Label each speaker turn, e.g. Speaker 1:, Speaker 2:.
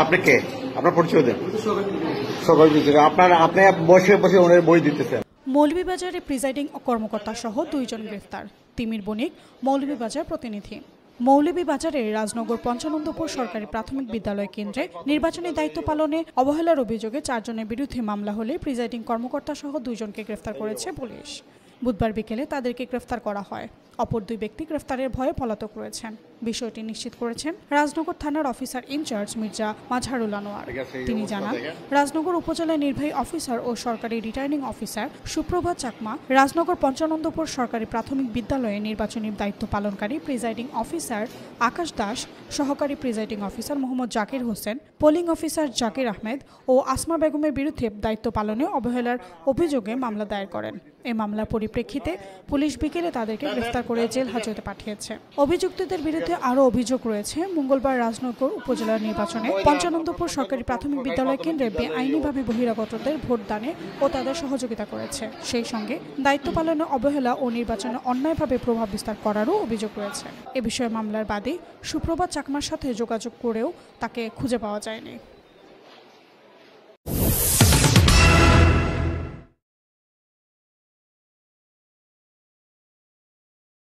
Speaker 1: আপনি কে? আপনার পরিচয় দেন। সকল আপনি বসে বসে ওনার বই দিতেছেন।
Speaker 2: মৌলভীবাজারে প্রিজাইডিং কর্মকর্তা সহ 2 জন গ্রেফতার। তিমির বণিক, মৌলভীবাজার প্রতিনিধি। মৌলভীবাজারের রাজনগর পঞ্চানন্দপুর সরকারি প্রাথমিক বিদ্যালয় কেন্দ্রে নির্বাচনী দায়িত্ব পালনে অবহেলার অভিযোগে 4 জনের বিরুদ্ধে মামলা হলে প্রিজাইডিং কর্মকর্তা সহ 2 জনকে গ্রেফতার করেছে পুলিশ। বুধবার বিকেলে তাদেরকে গ্রেফতার করা হয়। অপর 2 ব্যক্তি গ্রেফতারের ভয়ে পলাতক রয়েছেন। বিষয়টি নিশ্চিত করেছেন রাজনগর থানার অফিসার ইনচার্জ মির্জা মাজহারুল আনোয়ার। তিনি জানান, রাজনগর উপজেলা নির্বাহী অফিসার ও সরকারি রিটার্নিং অফিসার সুপ্রভাত চাকমা রাজনগর পঞ্চানন্দপুর সরকারি প্রাথমিক বিদ্যালয়ে নির্বাচনী দায়িত্ব পালনকারী প্রিজাইডিং অফিসার আকাশ দাস, সহকারী presiding officer Mohammad Zakir Hossain, polling officer Zakir Ahmed ও আসমা বেগমের বিরুদ্ধে দায়িত্ব পালনে অবহেলার অভিযোগে মামলা দায়ের করেন। এই মামলার পরিপ্রেক্ষিতে পুলিশ বিকেলে তাদেরকে গ্রেফতার করে জেল হাজতে পাঠিয়েছে। অভিযুক্তদের বিরুদ্ধে আরও অভিযোগ রয়েছে মঙ্গলবার রাজনগর উপজেলার নির্বাচনে পঞ্চানন্দপুর সরকারি প্রাথমিক বিদ্যালয় কেন্দ্রে বেআইনিভাবে বহিরাগতদের ভোটদানে ও তাদের সহযোগিতা করেছে। সেই সঙ্গে দায়িত্ব পালনে অবহেলা ও নির্বাচনে অন্যায়ভাবে প্রভাব বিস্তার করারও অভিযোগ রয়েছে। এ বিষয়ে মামলার বাদী সুপ্রভাত চাকমার সাথে যোগাযোগ করেও তাকে খুঁজে পাওয়া যায়নি।